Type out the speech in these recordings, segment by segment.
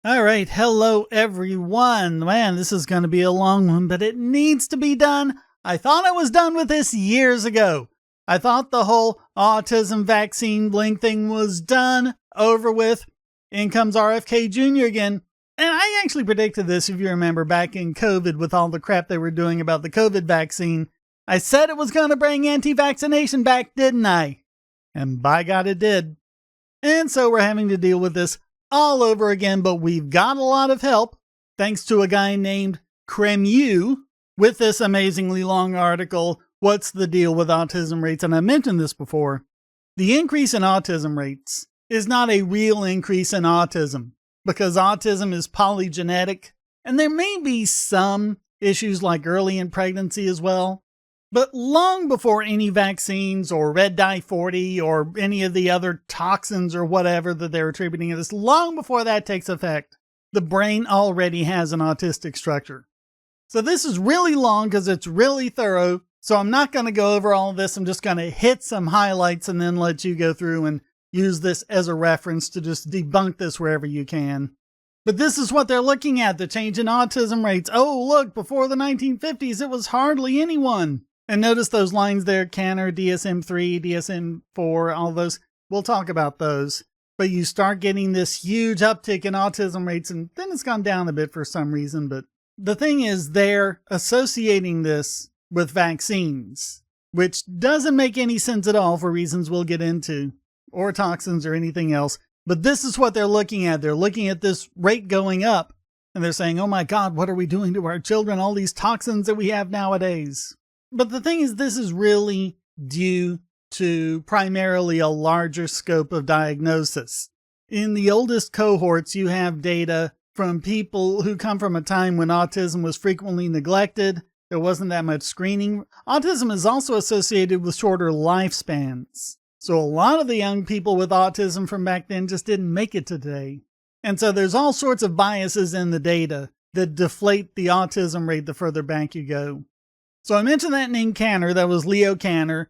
All right, hello everyone. Man, this is going to be a long one, but it needs to be done. I thought I was done with this years ago. I thought the whole autism vaccine blink thing was done, over with. In comes RFK Jr. again. And I actually predicted this, if you remember, back in COVID with all the crap they were doing about the COVID vaccine. I said it was going to bring anti-vaccination back, didn't I? And by God, it did. And so we're having to deal with this all over again, but we've got a lot of help thanks to a guy named Cremieux with this amazingly long article, What's the Deal with Autism Rates? And I mentioned this before. The increase in autism rates is not a real increase in autism because autism is polygenetic and there may be some issues like early in pregnancy as well. But long before any vaccines or red dye 40 or any of the other toxins or whatever that they're attributing to this, long before that takes effect, the brain already has an autistic structure. So this is really long because it's really thorough. So I'm not going to go over all of this. I'm just going to hit some highlights and then let you go through and use this as a reference to just debunk this wherever you can. But this is what they're looking at, the change in autism rates. Oh, look, before the 1950s, it was hardly anyone. And notice those lines there, Canner, DSM-3, DSM-4, all those. We'll talk about those. But you start getting this huge uptick in autism rates, and then it's gone down a bit for some reason. But the thing is, they're associating this with vaccines, which doesn't make any sense at all for reasons we'll get into, or toxins or anything else. But this is what they're looking at. They're looking at this rate going up, and they're saying, oh my God, what are we doing to our children? All these toxins that we have nowadays. But the thing is, this is really due to primarily a larger scope of diagnosis. In the oldest cohorts, you have data from people who come from a time when autism was frequently neglected. There wasn't that much screening. Autism is also associated with shorter lifespans. So a lot of the young people with autism from back then just didn't make it to today. And so there's all sorts of biases in the data that deflate the autism rate the further back you go. So I mentioned that name Canner, that was Leo Canner.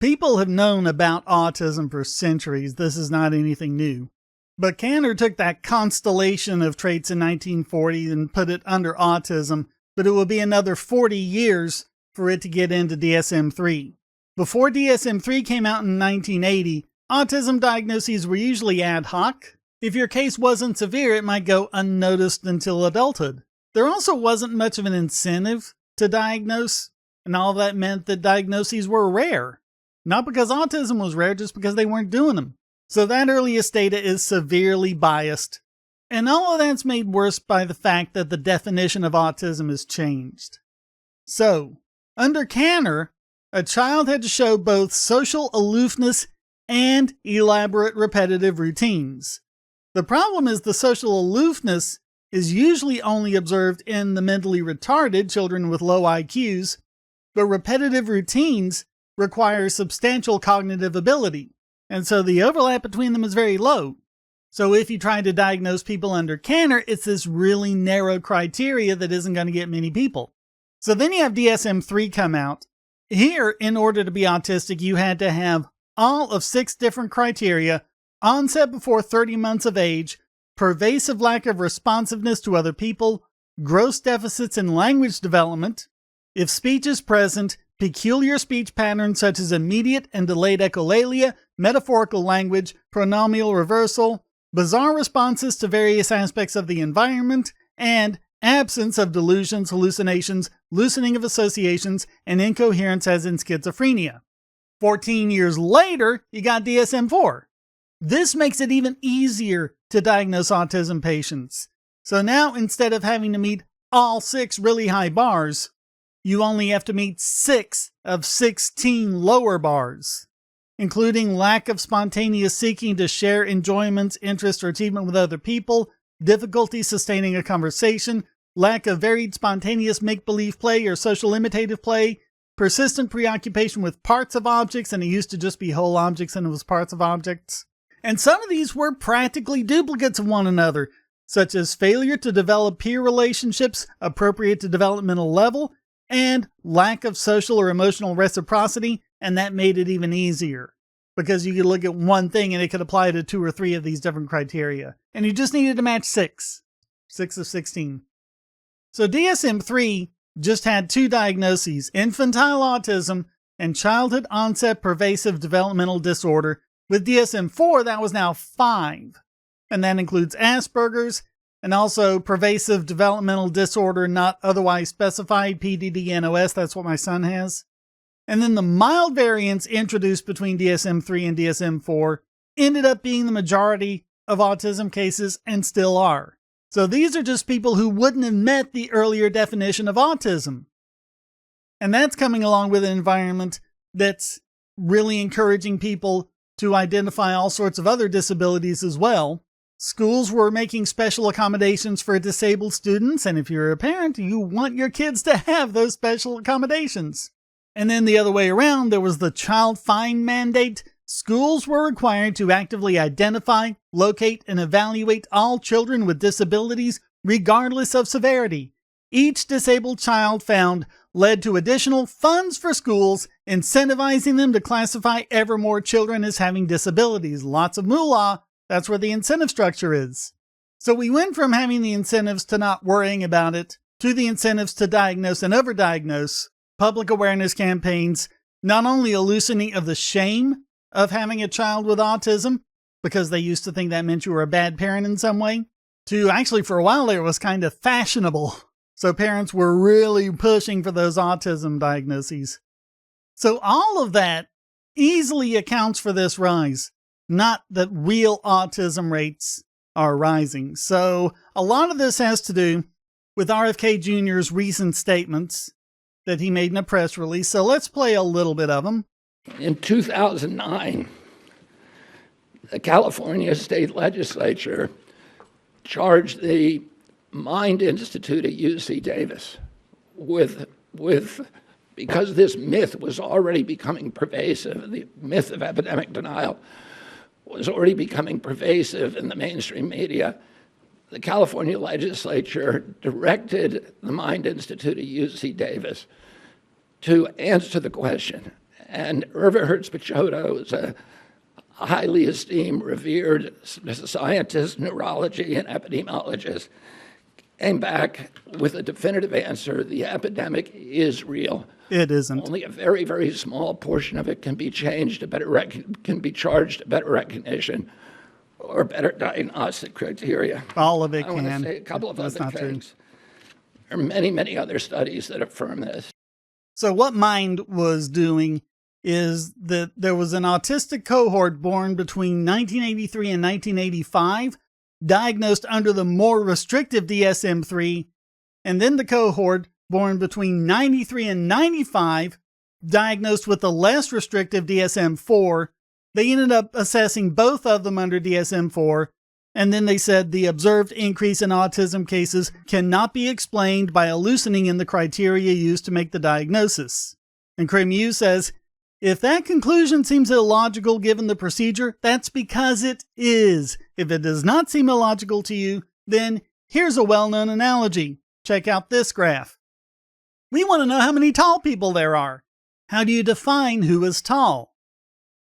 People have known about autism for centuries. This is not anything new. But Canner took that constellation of traits in 1940 and put it under autism, but it will be another 40 years for it to get into DSM-3. Before DSM-3 came out in 1980, autism diagnoses were usually ad hoc. If your case wasn't severe, it might go unnoticed until adulthood. There also wasn't much of an incentive to diagnose, and all of that meant that diagnoses were rare. Not because autism was rare, just because they weren't doing them. So that earliest data is severely biased. And all of that's made worse by the fact that the definition of autism has changed. So, under Canner, a child had to show both social aloofness and elaborate repetitive routines. The problem is the social aloofness is usually only observed in the mentally retarded children with low IQs, but repetitive routines require substantial cognitive ability, and so the overlap between them is very low. So if you try to diagnose people under Canner, it's this really narrow criteria that isn't going to get many people. So then you have DSM-3 come out. Here, in order to be autistic, you had to have all of 6 different criteria: onset before 30 months of age, pervasive lack of responsiveness to other people, gross deficits in language development, if speech is present, peculiar speech patterns such as immediate and delayed echolalia, metaphorical language, pronominal reversal, bizarre responses to various aspects of the environment, and absence of delusions, hallucinations, loosening of associations, and incoherence as in schizophrenia. 14 years later, you got DSM-4. This makes it even easier to diagnose autism patients. So now, instead of having to meet all 6 really high bars, you only have to meet 6 of 16 lower bars, including lack of spontaneous seeking to share enjoyments, interest, or achievement with other people, difficulty sustaining a conversation, lack of varied spontaneous make-believe play or social imitative play, persistent preoccupation with parts of objects, and it used to just be whole objects and it was parts of objects. And some of these were practically duplicates of one another, such as failure to develop peer relationships appropriate to developmental level, and lack of social or emotional reciprocity, and that made it even easier. Because you could look at one thing and it could apply to 2 or 3 of these different criteria. And you just needed to match 6. 6 of 16. So DSM-3 just had 2 diagnoses, infantile autism and childhood onset pervasive developmental disorder. With DSM-4, that was now 5. And that includes Asperger's and also pervasive developmental disorder not otherwise specified, PDD-NOS. That's what my son has. And then the mild variants introduced between DSM-3 and DSM-4 ended up being the majority of autism cases and still are. So these are just people who wouldn't have met the earlier definition of autism. And that's coming along with an environment that's really encouraging people to identify all sorts of other disabilities as well. Schools were making special accommodations for disabled students, and if you're a parent, you want your kids to have those special accommodations. And then the other way around, there was the child fine mandate. Schools were required to actively identify, locate, and evaluate all children with disabilities, regardless of severity. Each disabled child found led to additional funds for schools, incentivizing them to classify ever more children as having disabilities. Lots of moolah. That's where the incentive structure is. So we went from having the incentives to not worrying about it, to the incentives to diagnose and overdiagnose, public awareness campaigns, not only a loosening of the shame of having a child with autism, because they used to think that meant you were a bad parent in some way, to actually for a while there it was kind of fashionable. So parents were really pushing for those autism diagnoses. So all of that easily accounts for this rise, not that real autism rates are rising. So a lot of this has to do with RFK Jr.'s recent statements that he made in a press release. So let's play a little bit of them. In 2009, the California state legislature charged the Mind Institute at UC Davis because this myth was already becoming pervasive, the myth of epidemic denial was already becoming pervasive in the mainstream media. The California legislature directed the Mind Institute at UC Davis to answer the question. And Irva Hertz-Pichotto is a highly esteemed, revered scientist, neurology, and epidemiologist, came back with a definitive answer. The epidemic is real. It isn't. Only a very, very small portion of it can be changed to can be charged to better recognition or better diagnostic criteria. All of it I want to say a couple of other things. There are many, many other studies that affirm this. So what Mind was doing is that there was an autistic cohort born between 1983 and 1985, diagnosed under the more restrictive DSM-3, and then the cohort born between 93 and 95, diagnosed with the less restrictive DSM-4. They ended up assessing both of them under DSM-4, and then they said the observed increase in autism cases cannot be explained by a loosening in the criteria used to make the diagnosis. And Cremieux says, if that conclusion seems illogical given the procedure, that's because it is. If it does not seem illogical to you, then here's a well-known analogy. Check out this graph. We want to know how many tall people there are. How do you define who is tall?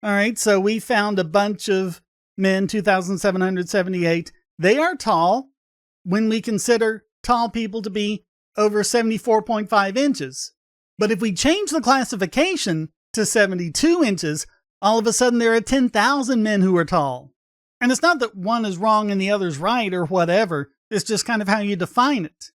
All right, so we found a bunch of men, 2,778. They are tall when we consider tall people to be over 74.5 inches. But if we change the classification to 72 inches, all of a sudden there are 10,000 men who are tall. And it's not that one is wrong and the other's right or whatever. It's just kind of how you define it.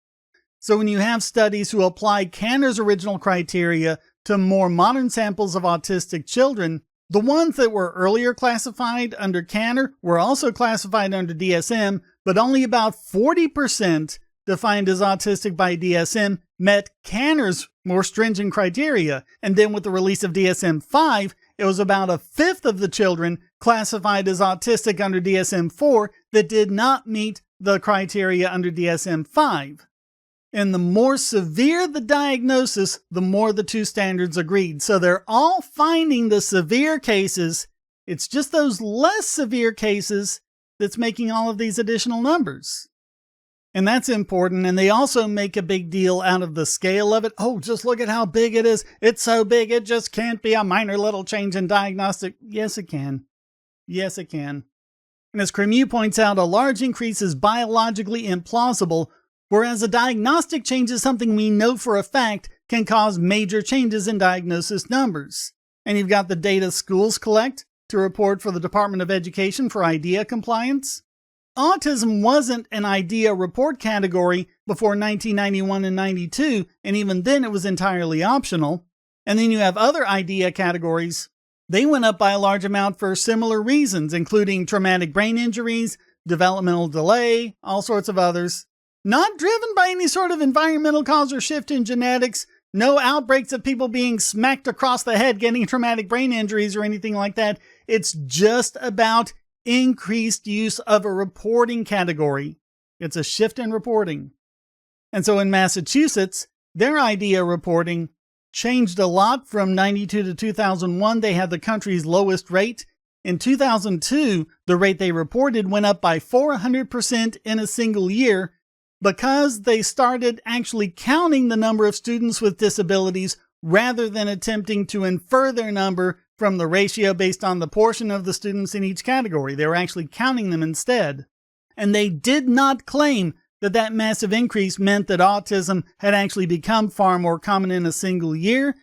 So when you have studies who apply Kanner's original criteria to more modern samples of autistic children, the ones that were earlier classified under Kanner were also classified under DSM, but only about 40% defined as autistic by DSM met Kanner's more stringent criteria. And then with the release of DSM-5, it was about a fifth of the children classified as autistic under DSM-4 that did not meet the criteria under DSM-5. And the more severe the diagnosis, the more the two standards agreed. So they're all finding the severe cases. It's just those less severe cases that's making all of these additional numbers. And that's important. And they also make a big deal out of the scale of it. Oh, just look at how big it is. It's so big, it just can't be a minor little change in diagnostic. Yes, it can. Yes, it can. And as Cremieux points out, a large increase is biologically implausible, whereas a diagnostic change is something we know for a fact can cause major changes in diagnosis numbers. And you've got the data schools collect to report for the Department of Education for IDEA compliance. Autism wasn't an IDEA report category before 1991 and 92, and even then it was entirely optional. And then you have other IDEA categories. They went up by a large amount for similar reasons, including traumatic brain injuries, developmental delay, all sorts of others. Not driven by any sort of environmental cause or shift in genetics, no outbreaks of people being smacked across the head getting traumatic brain injuries or anything like that. It's just about increased use of a reporting category. It's a shift in reporting. And so in Massachusetts, their IDEA reporting changed a lot. From 92 to 2001, they had the country's lowest rate. In 2002, the rate they reported went up by 400% in a single year because they started actually counting the number of students with disabilities rather than attempting to infer their number from the ratio based on the portion of the students in each category. They were actually counting them instead. And they did not claim that that massive increase meant that autism had actually become far more common in a single year.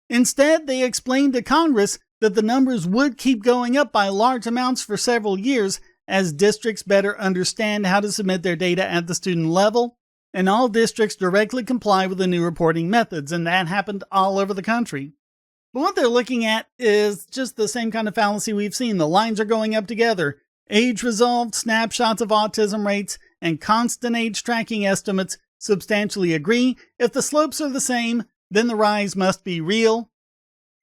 Instead, they explained to Congress that the numbers would keep going up by large amounts for several years as districts better understand how to submit their data at the student level, and all districts directly comply with the new reporting methods, and that happened all over the country. But what they're looking at is just the same kind of fallacy we've seen. The lines are going up together. Age-resolved snapshots of autism rates and constant age tracking estimates substantially agree. If the slopes are the same, then the rise must be real.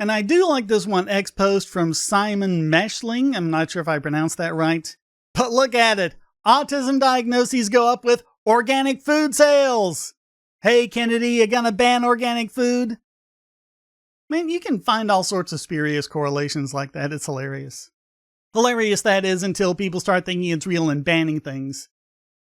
And I do like this one X post from Simon Meshling. I'm not sure if I pronounced that right. But look at it. Autism diagnoses go up with organic food sales. Hey, Kennedy, you gonna ban organic food? Man, you can find all sorts of spurious correlations like that. It's hilarious. Hilarious, that is, until people start thinking it's real and banning things.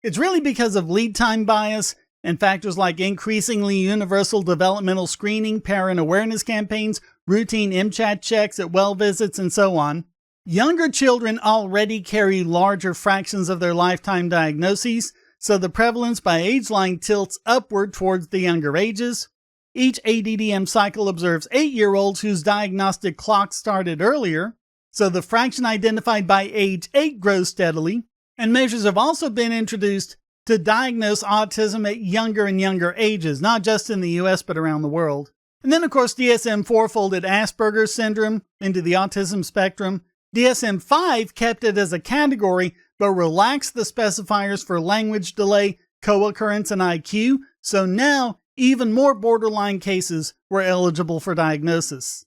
It's really because of lead time bias and factors like increasingly universal developmental screening, parent awareness campaigns, routine MCHAT checks at well visits, and so on. Younger children already carry larger fractions of their lifetime diagnoses, so the prevalence by age line tilts upward towards the younger ages. Each ADDM cycle observes 8-year-olds whose diagnostic clock started earlier, so the fraction identified by age 8 grows steadily, and measures have also been introduced to diagnose autism at younger and younger ages, not just in the US but around the world. And then of course DSM-4 folded Asperger's syndrome into the autism spectrum. DSM-5 kept it as a category but relaxed the specifiers for language delay, co-occurrence, and IQ, so now even more borderline cases were eligible for diagnosis.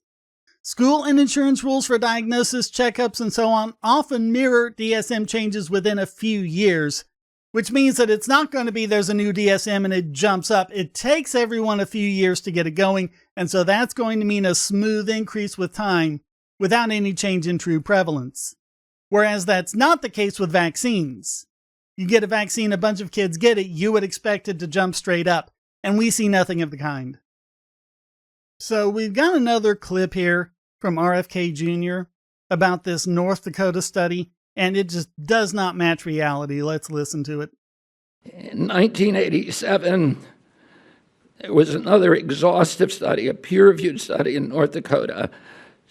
School and insurance rules for diagnosis, checkups, and so on often mirror DSM changes within a few years, which means that it's not going to be there's a new DSM and it jumps up. It takes everyone a few years to get it going, and so that's going to mean a smooth increase with time without any change in true prevalence. Whereas that's not the case with vaccines. You get a vaccine, a bunch of kids get it, you would expect it to jump straight up, and we see nothing of the kind. So we've got another clip here from RFK Jr. about this North Dakota study, and it just does not match reality. Let's listen to it. In 1987, there was another exhaustive study, a peer-reviewed study in North Dakota,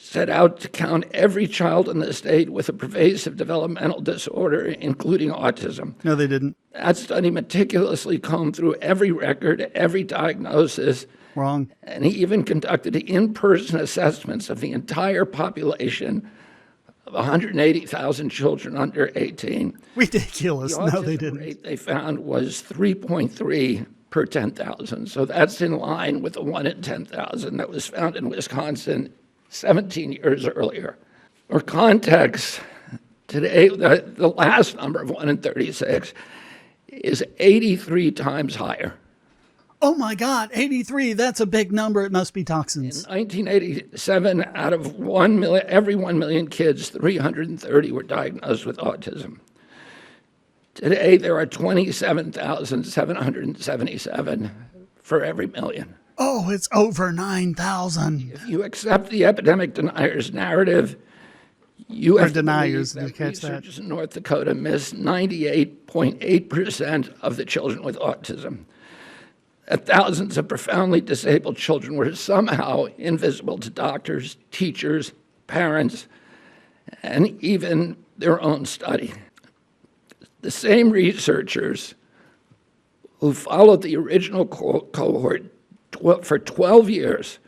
set out to count every child in the state with a pervasive developmental disorder, including autism. No, they didn't. That study meticulously combed through every record, every diagnosis. Wrong. And he even conducted in-person assessments of the entire population of 180,000 children under 18. Ridiculous. The No, they autism didn't. rate they found was 3.3 per 10,000. So that's in line with the 1 in 10,000 that was found in Wisconsin 17 years earlier. For context, today the last number of 1 in 36 is 83 times higher. Oh my God, 83, that's a big number. It must be toxins. In 1987, out of every 1 million kids, 330 were diagnosed with autism. Today, there are 27,777 for every million. Oh, it's over 9,000. If you accept the epidemic denier's narrative, You Or have to deniers, believe did you that catch that? researchers in North Dakota missed 98.8% of the children with autism. That thousands of profoundly disabled children were somehow invisible to doctors, teachers, parents, and even their own study. The same researchers who followed the original cohort for 12 years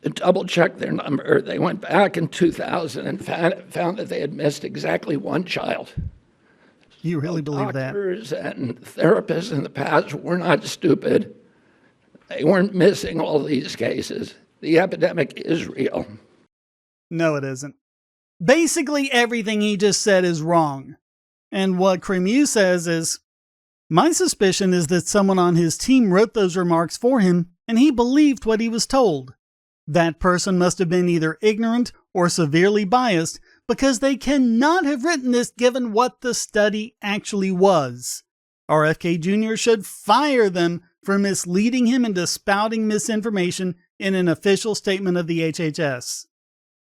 to double-check their number, they went back in 2000 and found that they had missed exactly one child. You really believe that? Doctors and therapists in the past were not stupid. They weren't missing all these cases. The epidemic is real. No, it isn't. Basically, everything he just said is wrong. And what Cremieux says is, my suspicion is that someone on his team wrote those remarks for him, and he believed what he was told. That person must have been either ignorant or severely biased, because they cannot have written this given what the study actually was. RFK Jr. should fire them for misleading him into spouting misinformation in an official statement of the HHS.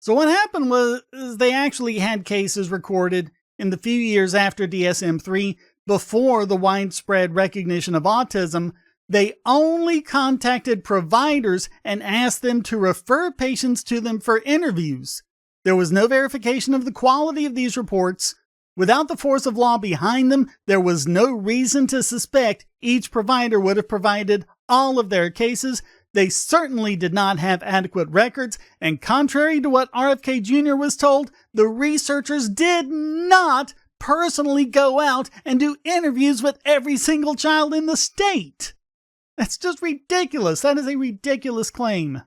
So what happened was they actually had cases recorded in the few years after DSM-3, before the widespread recognition of autism. They only contacted providers and asked them to refer patients to them for interviews. There was no verification of the quality of these reports. Without the force of law behind them, there was no reason to suspect each provider would have provided all of their cases. They certainly did not have adequate records, and contrary to what RFK Jr. was told, the researchers did not personally go out and do interviews with every single child in the state. That's just ridiculous. That is a ridiculous claim.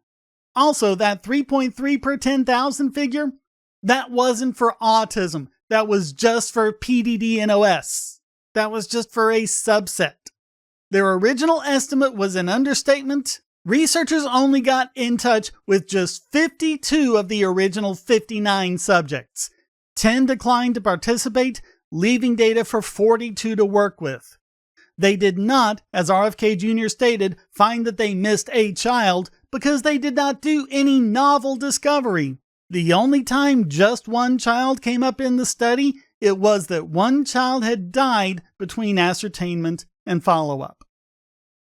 Also, that 3.3 per 10,000 figure, that wasn't for autism. That was just for PDD-NOS. That was just for a subset. Their original estimate was an understatement. Researchers only got in touch with just 52 of the original 59 subjects. 10 declined to participate, leaving data for 42 to work with. They did not, as RFK Jr. stated, find that they missed a child because they did not do any novel discovery. The only time just one child came up in the study, it was that one child had died between ascertainment and follow-up.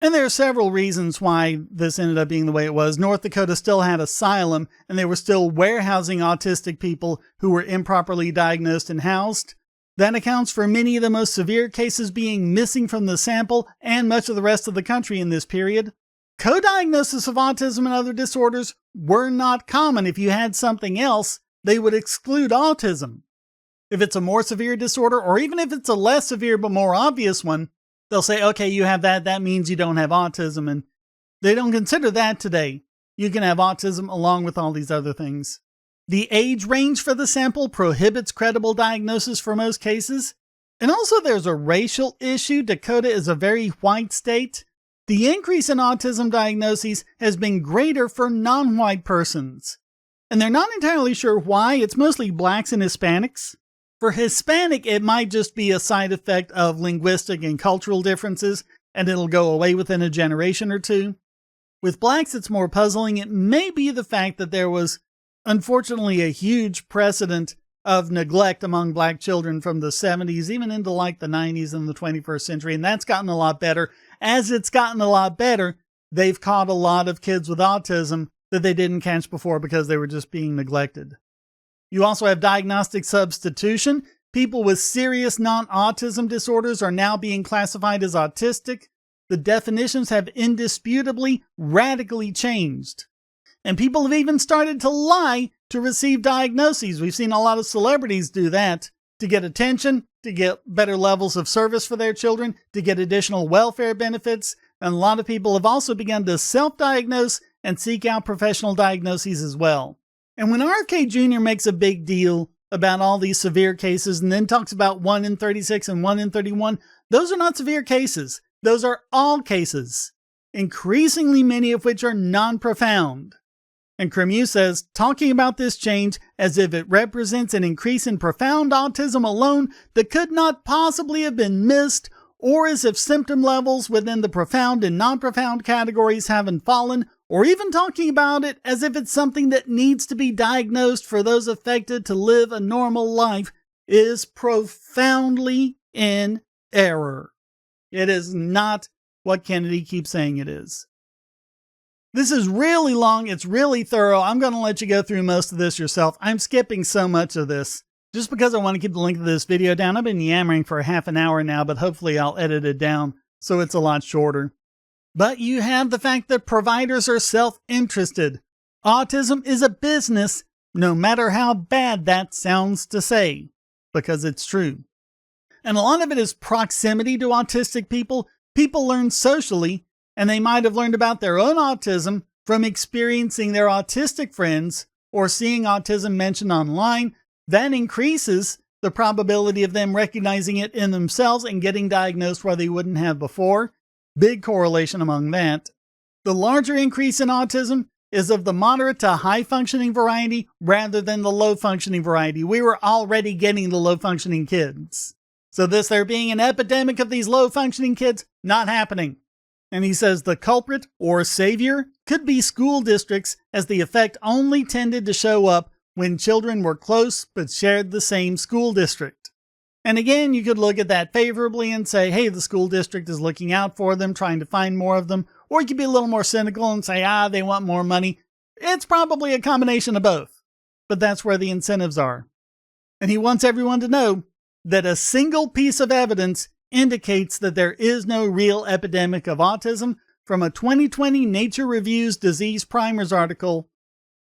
And there are several reasons why this ended up being the way it was. North Dakota still had asylum, and they were still warehousing autistic people who were improperly diagnosed and housed. That accounts for many of the most severe cases being missing from the sample and much of the rest of the country in this period. Co-diagnosis of autism and other disorders were not common. If you had something else, they would exclude autism. If it's a more severe disorder, or even if it's a less severe but more obvious one, they'll say, okay, you have that, that means you don't have autism, and they don't consider that today. You can have autism along with all these other things. The age range for the sample prohibits credible diagnosis for most cases. And also there's a racial issue. Dakota is a very white state. The increase in autism diagnoses has been greater for non-white persons. And they're not entirely sure why. It's mostly blacks and Hispanics. For Hispanic, it might just be a side effect of linguistic and cultural differences, and it'll go away within a generation or two. With blacks, it's more puzzling. It may be the fact that there was, unfortunately, a huge precedent of neglect among black children from the 70s, even into like the 90s and the 21st century, and that's gotten a lot better. As it's gotten a lot better, they've caught a lot of kids with autism that they didn't catch before because they were just being neglected. You also have diagnostic substitution. People with serious non-autism disorders are now being classified as autistic. The definitions have indisputably radically changed. And people have even started to lie to receive diagnoses. We've seen a lot of celebrities do that to get attention, to get better levels of service for their children, to get additional welfare benefits. And a lot of people have also begun to self-diagnose and seek out professional diagnoses as well. And when RFK Jr. makes a big deal about all these severe cases and then talks about 1 in 36 and 1 in 31, those are not severe cases. Those are all cases, increasingly many of which are non-profound. And Cremieux says, talking about this change as if it represents an increase in profound autism alone that could not possibly have been missed, or as if symptom levels within the profound and non-profound categories haven't fallen, or even talking about it as if it's something that needs to be diagnosed for those affected to live a normal life is profoundly in error. It is not what Kennedy keeps saying it is. This is really long. It's really thorough. I'm going to let you go through most of this yourself. I'm skipping so much of this just because I want to keep the length of this video down. I've been yammering for half an hour now, but hopefully I'll edit it down so it's a lot shorter. But you have the fact that providers are self-interested. Autism is a business, no matter how bad that sounds to say, because it's true. And a lot of it is proximity to autistic people. People learn socially, and they might have learned about their own autism from experiencing their autistic friends or seeing autism mentioned online. That increases the probability of them recognizing it in themselves and getting diagnosed where they wouldn't have before. Big correlation among that. The larger increase in autism is of the moderate to high functioning variety rather than the low functioning variety. We were already getting the low functioning kids. So there being an epidemic of these low functioning kids, not happening. And he says the culprit or savior could be school districts, as the effect only tended to show up when children were close but shared the same school district. And again, you could look at that favorably and say, hey, the school district is looking out for them, trying to find more of them. Or you could be a little more cynical and say, they want more money. It's probably a combination of both. But that's where the incentives are. And he wants everyone to know that a single piece of evidence indicates that there is no real epidemic of autism from a 2020 Nature Reviews Disease Primers article.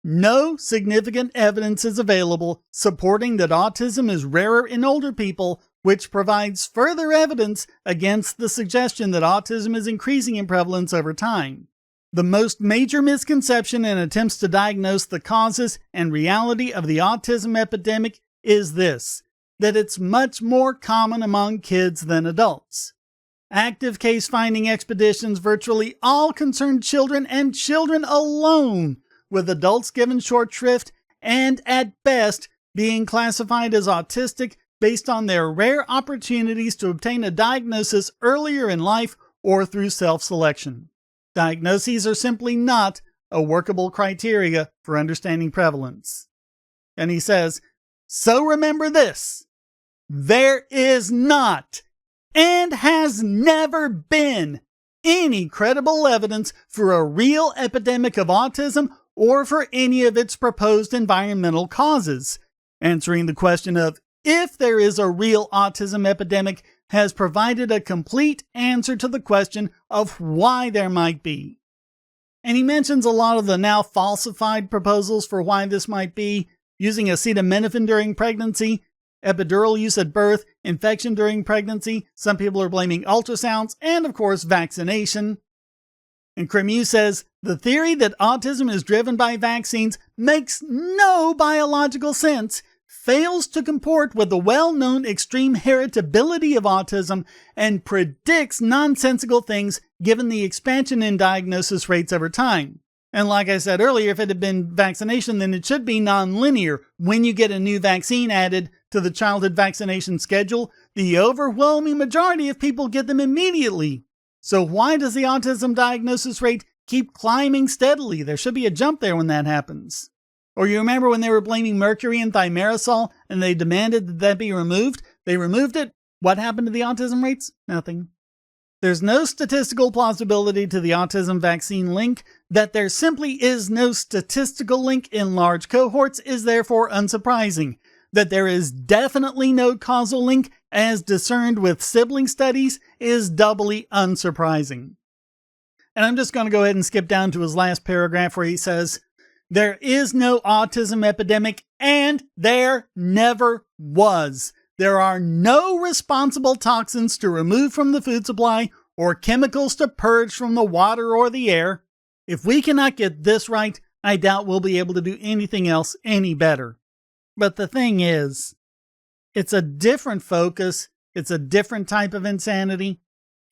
No significant evidence is available supporting that autism is rarer in older people, which provides further evidence against the suggestion that autism is increasing in prevalence over time. The most major misconception in attempts to diagnose the causes and reality of the autism epidemic is this: that it's much more common among kids than adults. Active case-finding expeditions virtually all concern children and children alone, with adults given short shrift and, at best, being classified as autistic based on their rare opportunities to obtain a diagnosis earlier in life or through self-selection. Diagnoses are simply not a workable criteria for understanding prevalence. And he says, so remember this: there is not, and has never been, any credible evidence for a real epidemic of autism or for any of its proposed environmental causes. Answering the question of if there is a real autism epidemic has provided a complete answer to the question of why there might be. And he mentions a lot of the now falsified proposals for why this might be: using acetaminophen during pregnancy, epidural use at birth, infection during pregnancy. Some people are blaming ultrasounds, and of course vaccination. And Cremieux says, the theory that autism is driven by vaccines makes no biological sense, fails to comport with the well-known extreme heritability of autism, and predicts nonsensical things given the expansion in diagnosis rates over time. And like I said earlier, if it had been vaccination, then it should be non-linear. When you get a new vaccine added to the childhood vaccination schedule, the overwhelming majority of people get them immediately. So why does the autism diagnosis rate keep climbing steadily? There should be a jump there when that happens. Or you remember when they were blaming mercury in thimerosal and they demanded that that be removed? They removed it. What happened to the autism rates? Nothing. There's no statistical plausibility to the autism vaccine link. That there simply is no statistical link in large cohorts is therefore unsurprising. That there is definitely no causal link as discerned with sibling studies is doubly unsurprising. And I'm just going to go ahead and skip down to his last paragraph where he says, there is no autism epidemic, and there never was. There are no responsible toxins to remove from the food supply or chemicals to purge from the water or the air. If we cannot get this right, I doubt we'll be able to do anything else any better. But the thing is, it's a different focus. It's a different type of insanity.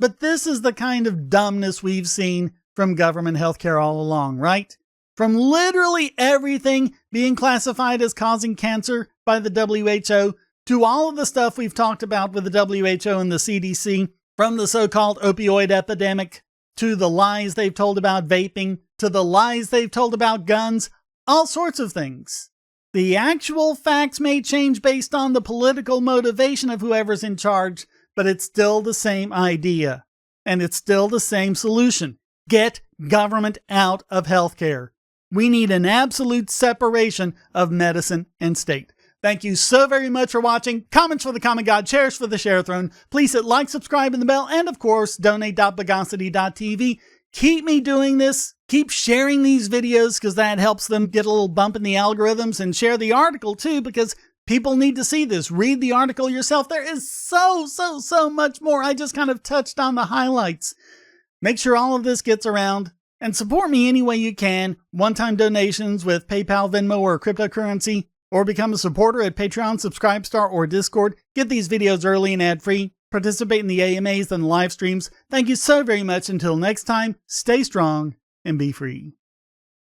But this is the kind of dumbness we've seen from government healthcare all along, right? From literally everything being classified as causing cancer by the WHO to all of the stuff we've talked about with the WHO and the CDC, from the so-called opioid epidemic to the lies they've told about vaping to the lies they've told about guns, all sorts of things. The actual facts may change based on the political motivation of whoever's in charge, but it's still the same idea. And it's still the same solution. Get government out of healthcare. We need an absolute separation of medicine and state. Thank you so very much for watching. Comments for the Common God, shares for the Share Throne. Please hit like, subscribe, and the bell, and of course, donate.bogosity.tv. Keep me doing this. Keep sharing these videos because that helps them get a little bump in the algorithms, and share the article too because people need to see this. Read the article yourself. There is so much more. I just kind of touched on the highlights. Make sure all of this gets around and support me any way you can. One-time donations with PayPal, Venmo, or cryptocurrency, or become a supporter at Patreon, Subscribestar, or Discord. Get these videos early and ad-free. Participate in the AMAs and live streams. Thank you so very much. Until next time, stay strong and be free.